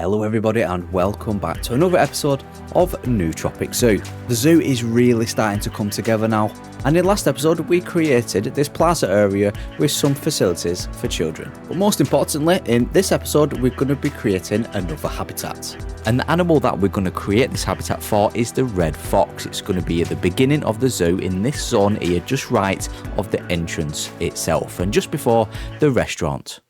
Hello everybody and welcome back to another episode of Newtropic Zoo. The zoo is really starting to come together now, and in last episode we created this plaza area with some facilities for children. But most importantly, in this episode we're going to be creating another habitat. And the animal that we're going to create this habitat for is the red fox. It's going to be at the beginning of the zoo in this zone here, just right of the entrance itself and just before the restaurant.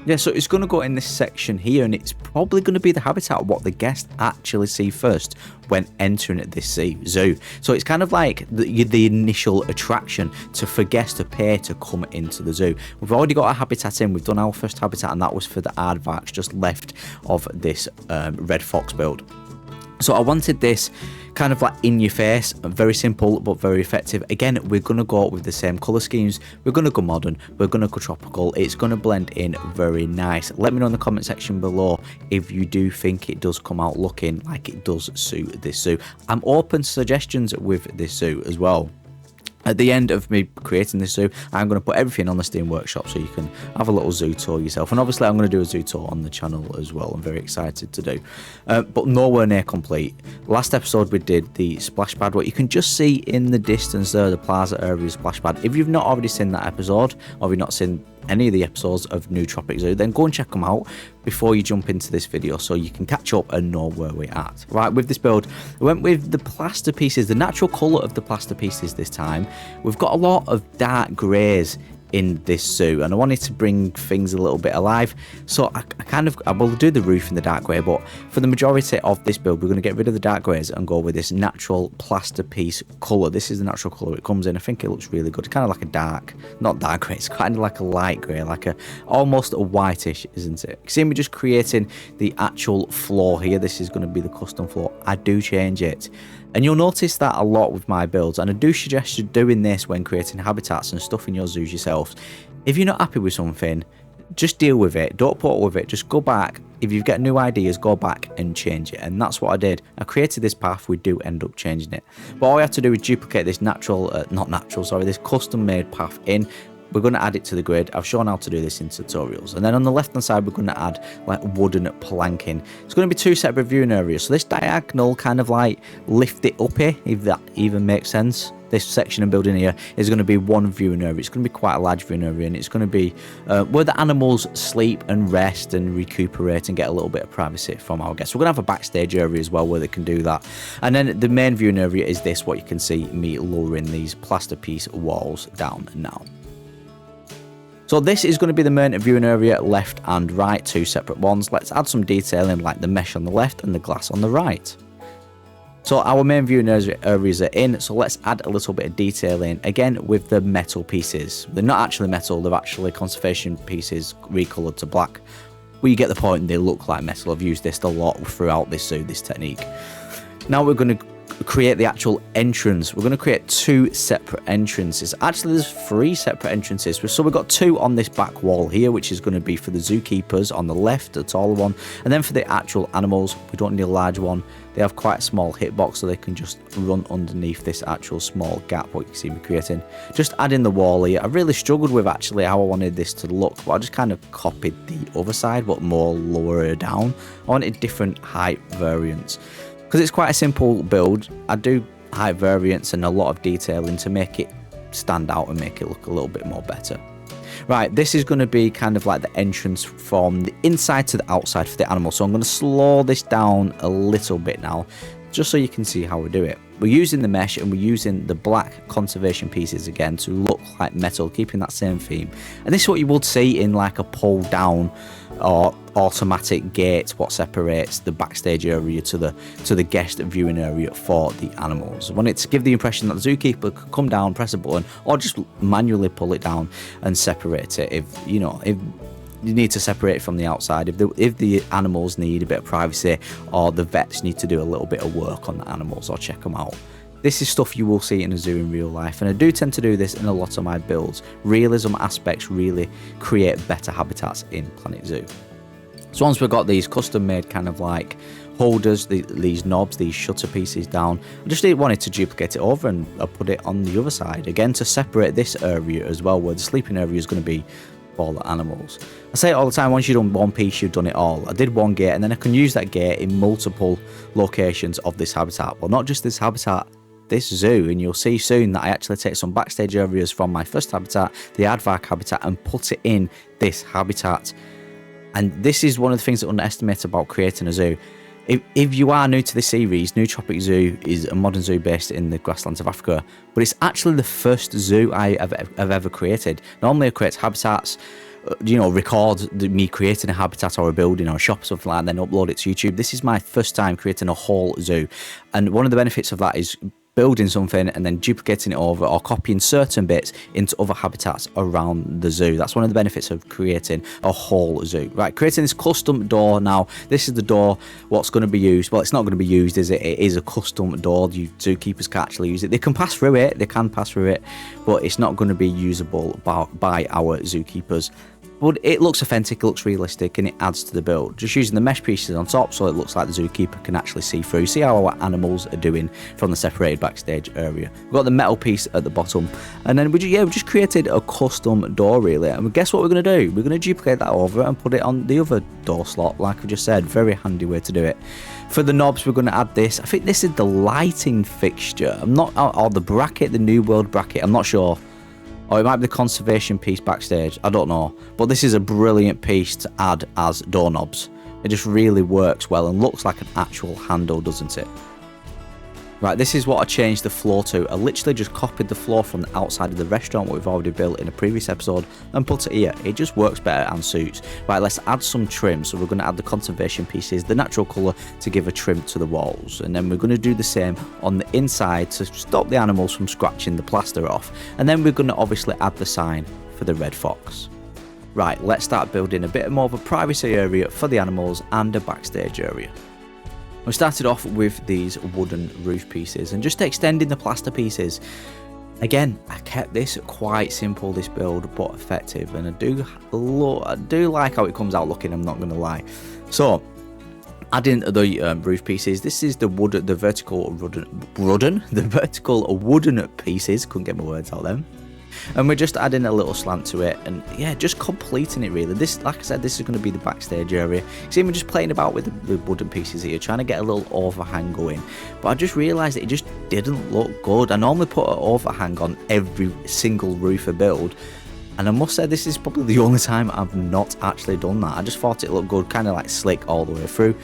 Yeah, so it's going to go in this section here, and it's probably going to be the habitat what the guests actually see first when entering this zoo. So it's kind of like the initial attraction for guests to pay to come into the zoo. We've already got our habitat in. We've done our first habitat, and that was for the aardvarks just left of this red fox build. So I wanted this kind of like in your face, very simple but very effective. Again, we're going to go with the same colour schemes. We're going to go modern, we're going to go tropical. It's going to blend in very nice. Let me know in the comment section below if you do think it does come out looking like it does suit this zoo. I'm open to suggestions with this zoo as well. At the end of me creating this zoo, I'm going to put everything on the Steam Workshop so you can have a little zoo tour yourself. And obviously I'm going to do a zoo tour on the channel as well. I'm very excited to do. But nowhere near complete. Last episode we did the splash pad. What you can just see in the distance there, the plaza area splash pad. If you've not already seen that episode, or you've not seen any of the episodes of Newtropic Zoo, then go and check them out before you jump into this video so you can catch up and know where we're at. Right, with this build, we went with the plaster pieces, the natural colour of the plaster pieces this time. We've got a lot of dark greys in this zoo, and I wanted to bring things a little bit alive, so I will do the roof in the dark grey, but for the majority of this build we're going to get rid of the dark greys and go with this natural plaster piece colour. This is the natural colour it comes in. I think it looks really good. It's kind of like not dark grey, it's kind of like a light grey, like almost a whitish, isn't it? See, we're just creating the actual floor here. This is going to be the custom floor. I do change it, and you'll notice that a lot with my builds, and I do suggest you doing this when creating habitats and stuff in your zoos yourself. If you're not happy with something, just deal with it. Don't put up with it. Just go back. If you've got new ideas, go back and change it. And that's what I did. I created this path. We do end up changing it. But all we have to do is duplicate this this custom made path in. We're going to add it to the grid. I've shown how to do this in tutorials. And then on the left hand side, we're going to add like wooden planking. It's going to be two separate viewing areas. So this diagonal kind of like lift it up here, if that even makes sense. This section of building here is going to be one viewing area. It's going to be quite a large viewing area, and it's going to be where the animals sleep and rest and recuperate and get a little bit of privacy from our guests. We're going to have a backstage area as well where they can do that. And then the main viewing area is this, what you can see me lowering these plaster piece walls down now. So this is going to be the main viewing area, left and right, two separate ones. Let's add some detailing like the mesh on the left and the glass on the right. So our main viewing areas are in, so let's add a little bit of detailing, again with the metal pieces. They're not actually metal, they're actually conservation pieces recoloured to black. Well, you get the point, they look like metal. I've used this a lot throughout this zoo, this technique. Now we're going to create the actual entrance. We're going to create two separate entrances. Actually, there's three separate entrances. So we've got two on this back wall here, which is going to be for the zookeepers on the left, the taller one, and then for the actual animals, we don't need a large one. They have quite a small hitbox, so they can just run underneath this actual small gap, what you see me creating. Just adding the wall here. I really struggled with actually how I wanted this to look, but I just kind of copied the other side, but more lower down. I wanted different height variants. Because it's quite a simple build, I do height variants and a lot of detailing to make it stand out and make it look a little bit more better. Right, this is going to be kind of like the entrance from the inside to the outside for the animal. So I'm going to slow this down a little bit now, just so you can see how we do it. We're using the mesh and we're using the black conservation pieces again to look like metal, keeping that same theme. And this is what you would see in like a pull down or automatic gate, what separates the backstage area to the guest viewing area for the animals. I want it to give the impression that the zookeeper could come down, press a button, or just manually pull it down and separate it if you need to separate it from the outside, if the animals need a bit of privacy, or the vets need to do a little bit of work on the animals or check them out. This is stuff you will see in a zoo in real life, and I do tend to do this in a lot of my builds. Realism aspects really create better habitats in Planet Zoo. So once we've got these custom made kind of like holders, these knobs, these shutter pieces down, I just wanted to duplicate it over and put it on the other side again to separate this area as well, where the sleeping area is going to be all the animals. I say it all the time, once you've done one piece, you've done it all. I did one gate, and then I can use that gate in multiple locations of this habitat. Well, not just this habitat, this zoo, and you'll see soon that I actually take some backstage areas from my first habitat, the aardvark habitat, and put it in this habitat. And this is one of the things that I underestimate about creating a zoo. If you are new to this series, Newtropic Zoo is a modern zoo based in the grasslands of Africa, but it's actually the first zoo I have ever created. Normally I create habitats, record me creating a habitat or a building or a shop or something like that, and then upload it to YouTube. This is my first time creating a whole zoo, and one of the benefits of that is building something and then duplicating it over or copying certain bits into other habitats around the zoo. That's one of the benefits of creating a whole zoo. Right, creating this custom door now. This is the door, what's going to be used. Well, it's not going to be used, is it? It is a custom door. You zookeepers can actually use it. They can pass through it, but it's not going to be usable by our zookeepers. But it looks authentic, it looks realistic, and it adds to the build. Just using the mesh pieces on top so it looks like the zookeeper can actually see through, see how our animals are doing from the separated backstage area. We've got the metal piece at the bottom, and then we just created a custom door really. And guess what we're going to do? We're going to duplicate that over and put it on the other door slot, like I just said. Very handy way to do it. For the knobs, we're going to add this. I think this is the lighting fixture. Or the bracket, the New World bracket. I'm not sure. Or it might be the conservation piece backstage. I don't know. But this is a brilliant piece to add as doorknobs. It just really works well and looks like an actual handle, doesn't it? Right, this is what I changed the floor to. I literally just copied the floor from the outside of the restaurant, what we've already built in a previous episode, and put it here. It just works better and suits. Right, let's add some trim. So we're going to add the conservation pieces, the natural colour, to give a trim to the walls. And then we're going to do the same on the inside to stop the animals from scratching the plaster off. And then we're going to obviously add the sign for the red fox. Right, let's start building a bit more of a privacy area for the animals and a backstage area. We started off with these wooden roof pieces and just extending the plaster pieces. Again, I kept this quite simple, this build, but effective, and I do like how it comes out looking, I'm not going to lie. So, adding the roof pieces, this is the vertical wooden pieces, couldn't get my words out then. And we're just adding a little slant to it, and yeah, just completing it really. This, like I said, this is going to be the backstage area. See, we're just playing about with the wooden pieces here, trying to get a little overhang going. But I just realised that it just didn't look good. I normally put an overhang on every single roof I build, and I must say this is probably the only time I've not actually done that. I just thought it looked good, kind of like slick all the way through.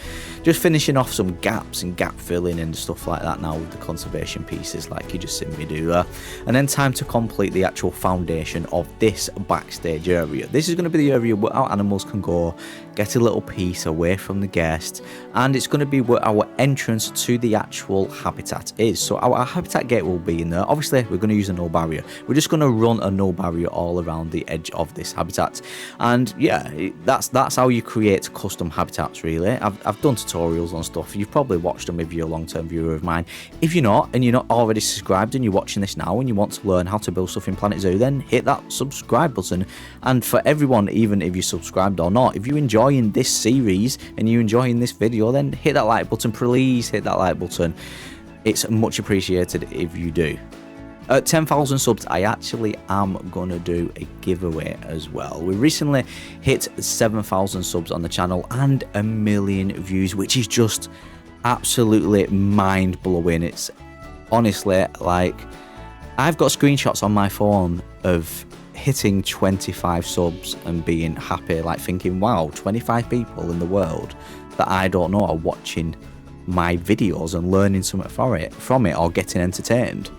Just finishing off some gaps and gap filling and stuff like that now with the conservation pieces like you just seen me do there. And then time to complete the actual foundation of this backstage area. This is going to be the area where our animals can go, get a little piece away from the guest, and it's going to be where our entrance to the actual habitat is. So our habitat gate will be in there. Obviously we're going to use a null barrier. We're just going to run a null barrier all around the edge of this habitat. And yeah, that's how you create custom habitats really. I've done tutorials on stuff. You've probably watched them if you're a long-term viewer of mine. If you're not, and you're not already subscribed and you're watching this now and you want to learn how to build stuff in Planet Zoo, then hit that subscribe button. And for everyone, even if you're subscribed or not, if you're enjoying this series and you're enjoying this video, then hit that like button. Please hit that like button. It's much appreciated if you do. At 10,000 subs, I actually am going to do a giveaway as well. We recently hit 7,000 subs on the channel and 1 million views, which is just absolutely mind-blowing. It's honestly like, I've got screenshots on my phone of hitting 25 subs and being happy, like thinking, wow, 25 people in the world that I don't know are watching my videos and learning something from it or getting entertained.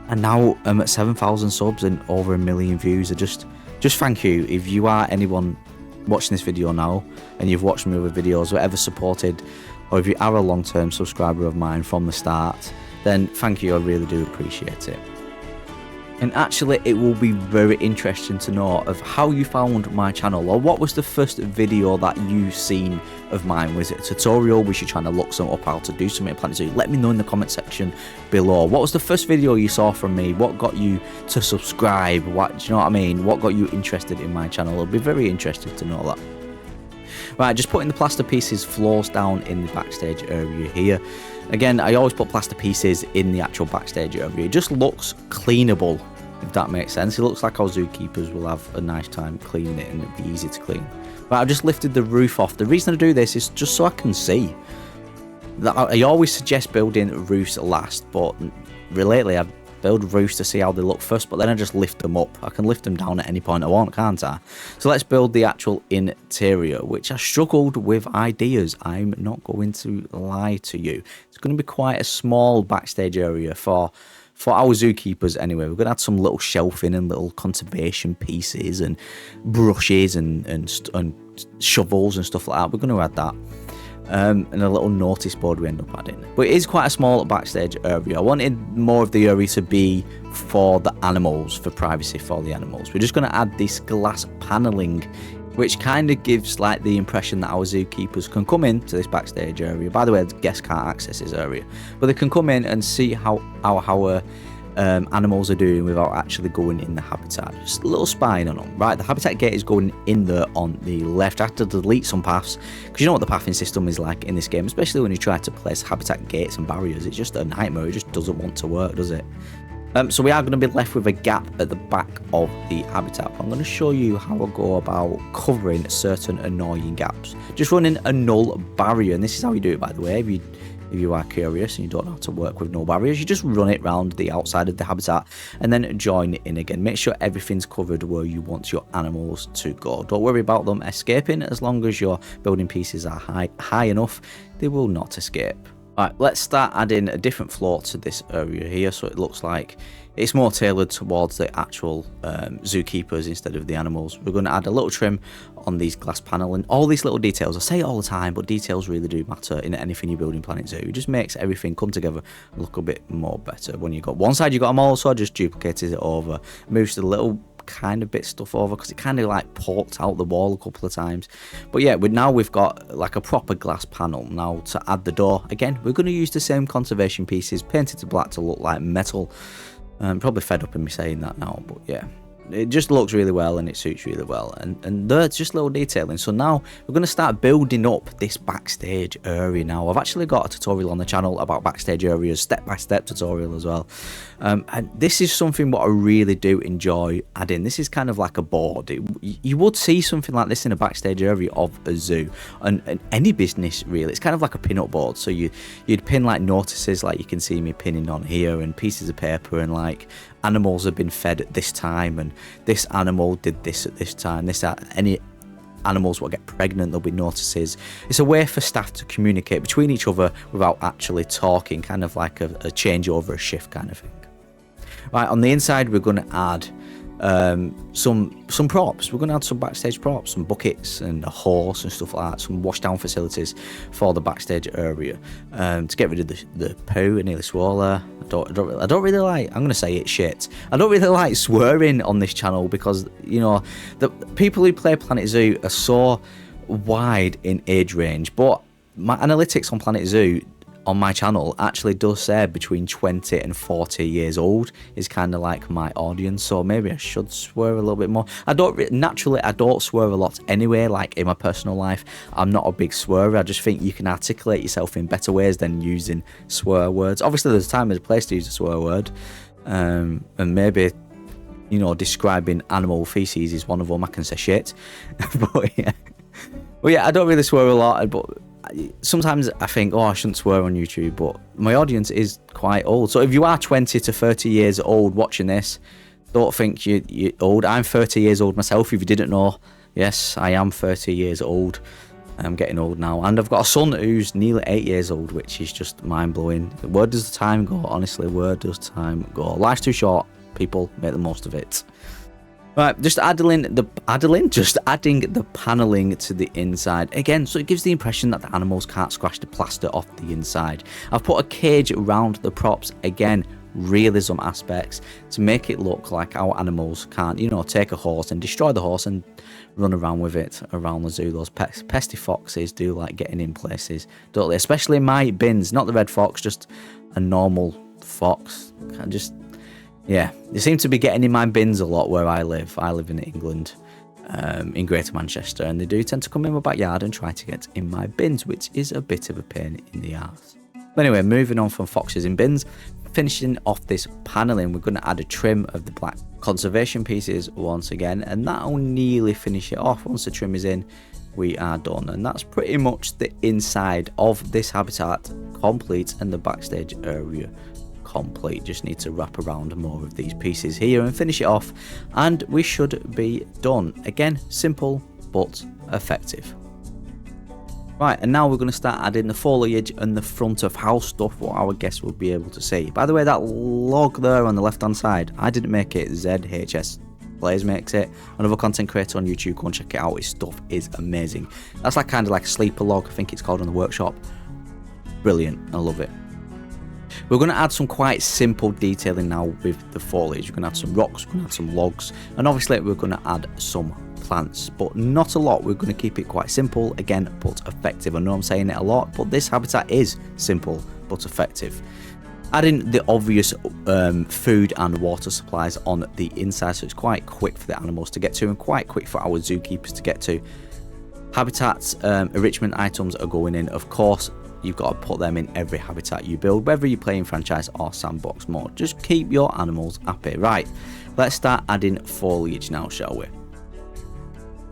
And now I'm at 7,000 subs and over 1 million views. Just thank you. If you are anyone watching this video now and you've watched my other videos or ever supported, or if you are a long-term subscriber of mine from the start, then thank you. I really do appreciate it. And actually, it will be very interesting to know of how you found my channel, or what was the first video that you seen of mine. Was it a tutorial? Was you trying to look something up how to do something in Planet Zoo? Let me know in the comment section below. What was the first video you saw from me? What got you to subscribe? What, do you know what I mean? What got you interested in my channel? It'll be very interesting to know that. Right, just putting the plaster pieces floors down in the backstage area here. Again, I always put plaster pieces in the actual backstage area. It just looks cleanable. if that makes sense. It looks like our zookeepers will have a nice time cleaning it and it'll be easy to clean. But I've just lifted the roof off. The reason I do this is just so I can see. I always suggest building roofs last, but lately I build roofs to see how they look first, but then I just lift them up. I can lift them down at any point I want, can't I? So let's build the actual interior, which I struggled with ideas. I'm not going to lie to you. It's going to be quite a small backstage area for our zookeepers anyway. We're going to add some little shelving and little conservation pieces and brushes and shovels and stuff like that. We're going to add that. And a little notice board we end up adding. But it is quite a small backstage area. I wanted more of the area to be for the animals, for privacy for the animals. We're just going to add this glass paneling, which kind of gives like the impression that our zookeepers can come into this backstage area. By the way, guests can't access this area, but they can come in and see how our animals are doing without actually going in the habitat. Just a little spine on them. Right, the habitat gate is going in there on the left. I have to delete some paths because you know what the pathing system is like in this game, especially when you try to place habitat gates and barriers. It's just a nightmare. It just doesn't want to work, does it? So we are going to be left with a gap at the back of the habitat. I'm going to show you how I go about covering certain annoying gaps. Just running a null barrier, and this is how you do it, by the way. If you are curious and you don't know how to work with null barriers, you just run it round the outside of the habitat and then join it in again. Make sure everything's covered where you want your animals to go. Don't worry about them escaping. As long as your building pieces are high enough, they will not escape. Alright, let's start adding a different floor to this area here, so it looks like it's more tailored towards the actual zookeepers instead of the animals. We're going to add a little trim on these glass panel and all these little details. I say it all the time, but details really do matter in anything you build in Planet Zoo. It just makes everything come together and look a bit more better. When you got one side, you got them all, so I just duplicated it over, moves the little kind of bit stuff over because it kind of like poked out the wall a couple of times. But yeah, we've got like a proper glass panel. Now to add the door, again, we're going to use the same conservation pieces painted to black to look like metal. I'm probably fed up in me saying that now, but yeah, it just looks really well and it suits really well, and there's just little detailing. So now we're going to start building up this backstage area. Now I've actually got a tutorial on the channel about backstage areas, step-by-step tutorial as well, and this is something what I really do enjoy adding. This is kind of like a board. You would see something like this in a backstage area of a zoo and any business really. It's kind of like a pin-up board, so you'd pin like notices like you can see me pinning on here, and pieces of paper, and like animals have been fed at this time, and this animal did this at this time, any animals will get pregnant, there'll be notices. It's a way for staff to communicate between each other without actually talking, kind of like a changeover, a shift kind of thing. Right, on the inside we're going to add some props. We're going to add some backstage props, some buckets and a horse and stuff like that, some washdown facilities for the backstage area, to get rid of the poo. I nearly swore there. I don't really like, I'm going to say it, shit. I don't really like swearing on this channel because, you know, the people who play Planet Zoo are so wide in age range, but my analytics on Planet Zoo on my channel actually does say between 20 and 40 years old is kind of like my audience, so maybe I should swear a little bit more. I don't swear a lot anyway, like in my personal life. I'm not a big swearer. I just think you can articulate yourself in better ways than using swear words. Obviously there's a time and a place to use a swear word, and maybe, you know, describing animal feces is one of them. I can say shit. But yeah, I don't really swear a lot, but sometimes I think, I shouldn't swear on YouTube, but my audience is quite old. So if you are 20 to 30 years old watching this, don't think you're old. I'm 30 years old myself, if you didn't know. Yes, I am 30 years old. I'm getting old now, and I've got a son who's nearly 8 years old, which is just mind-blowing. Where does the time go? Honestly, where does time go? Life's too short, people. Make the most of it. Right, just adding the paneling to the inside again, so it gives the impression that the animals can't scratch the plaster off the inside. I've put a cage around the props, again, realism aspects, to make it look like our animals can't, you know, take a horse and destroy the horse and run around with it around the zoo. Those pesky foxes do like getting in places, don't they? Especially in my bins, not the red fox, just a normal fox. Yeah, they seem to be getting in my bins a lot where I live. I live in England, in Greater Manchester, and they do tend to come in my backyard and try to get in my bins, which is a bit of a pain in the arse. But anyway, moving on from foxes in bins, finishing off this paneling, we're going to add a trim of the conservation pieces once again, and that'll nearly finish it off. Once the trim is in, we are done, and that's pretty much the inside of this habitat complete, and the backstage area complete. Just need to wrap around more of these pieces here and finish it off, and we should be done. Again, simple but effective. Right, and now we're going to start adding the foliage and the front of house stuff, what our guests will be able to see. By the way, that log there on the left hand side, I didn't make it, ZHS Players makes it. Another content creator on YouTube, go and check it out. His stuff is amazing. That's like kind of like a sleeper log, I think it's called, on the workshop. Brilliant, I love it. We're going to add some quite simple detailing now with the foliage. We're going to add some rocks, we're going to add some logs, and obviously we're going to add some plants, but not a lot. We're going to keep it quite simple, again, but effective. I know I'm saying it a lot, but this habitat is simple but effective. Adding the obvious food and water supplies on the inside, so it's quite quick for the animals to get to and quite quick for our zookeepers to get to. Habitats, enrichment items are going in, of course. You've got to put them in every habitat you build, whether you're playing franchise or sandbox mode. Just keep your animals happy. Right, let's start adding foliage now, shall we?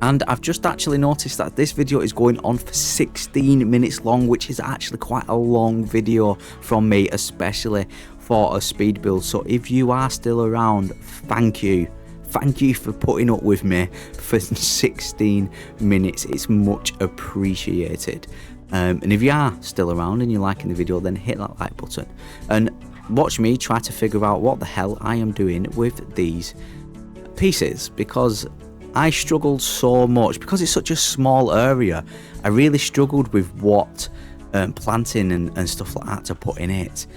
And I've just actually noticed that this video is going on for 16 minutes long, which is actually quite a long video from me, especially for a speed build. So if you are still around, thank you. Thank you for putting up with me for 16 minutes. It's much appreciated. And if you are still around and you're liking the video, then hit that like button. And watch me try to figure out what the hell I am doing with these pieces, because I struggled so much because it's such a small area. I really struggled with what planting and stuff like that to put in it.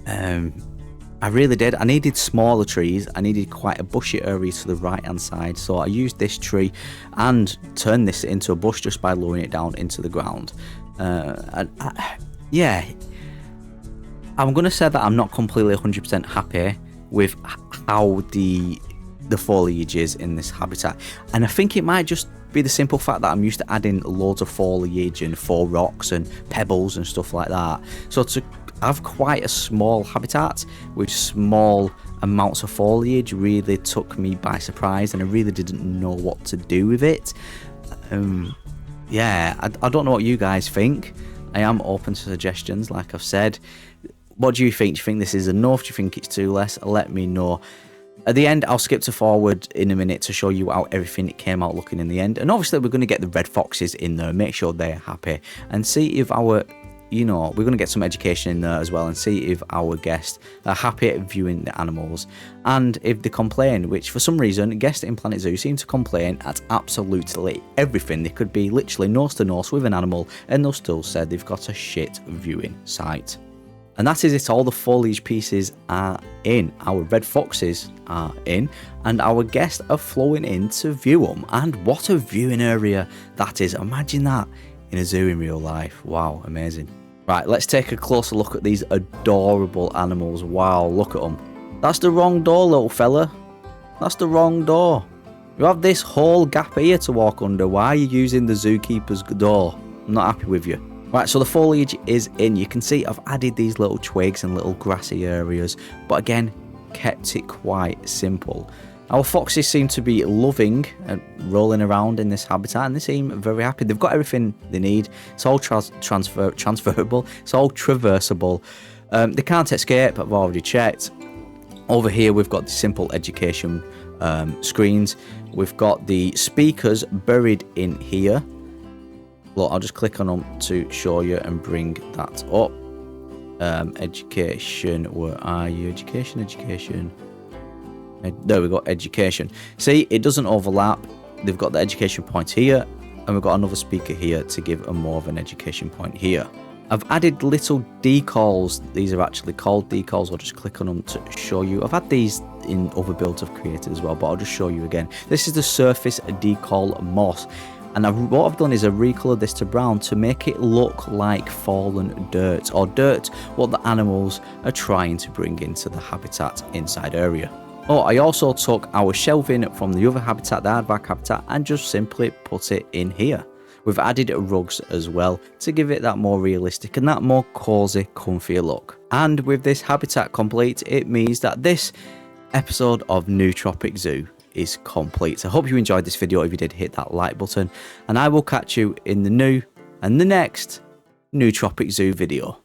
I really did. I needed smaller trees. I needed quite a bushy area to the right hand side, so I used this tree and turned this into a bush just by lowering it down into the ground. Yeah, I'm gonna say that I'm not completely 100% happy with how the foliage is in this habitat, and I think it might just be the simple fact that I'm used to adding loads of foliage and faux rocks and pebbles and stuff like that. So to have quite a small habitat with small amounts of foliage really took me by surprise, and I really didn't know what to do with it. Yeah, I don't know what you guys think. I am open to suggestions, like I've said. What do you think? Do you think this is enough? Do you think it's too less? Let me know. At the end, I'll skip to forward in a minute to show you how everything came out looking in the end. And obviously, we're going to get the red foxes in there, make sure they're happy, and see if our, we're going to get some education in there as well, and see if our guests are happy at viewing the animals. And if they complain, which for some reason, guests in Planet Zoo seem to complain at absolutely everything. They could be literally nose to nose with an animal, and they'll still say they've got a shit viewing site. And that is it, all the foliage pieces are in, our red foxes are in, and our guests are flowing in to view them. And what a viewing area that is. Imagine that in a zoo in real life. Wow, amazing. Right, let's take a closer look at these adorable animals. Wow, look at them. That's the wrong door, little fella. That's the wrong door. You have this whole gap here to walk under. Why are you using the zookeeper's door? I'm not happy with you. Right, so the foliage is in. You can see I've added these little twigs and little grassy areas, but again, kept it quite simple. Our foxes seem to be loving and rolling around in this habitat, and they seem very happy. They've got everything they need. It's all transferable. It's all traversable. They can't escape, I've already checked. Over here, we've got the simple education screens. We've got the speakers buried in here. Look, I'll just click on them to show you and bring that up. Education, where are you? Education. There we go, education. See, it doesn't overlap. They've got the education point here, and we've got another speaker here to give a more of an education point here. I've added little decals. These are actually called decals. I'll just click on them to show you. I've had these in other builds I've created as well, but I'll just show you again. This is the surface decal moss. And what I've done is I've recolored this to brown to make it look like fallen dirt, or dirt what the animals are trying to bring into the habitat inside area. Oh, I also took our shelving from the other habitat, the aardvark habitat, and just simply put it in here. We've added rugs as well to give it that more realistic and that more cozy, comfier look. And with this habitat complete, it means that this episode of Newtropic Zoo is complete. So I hope you enjoyed this video. If you did, hit that like button, and I will catch you in the next Newtropic Zoo video.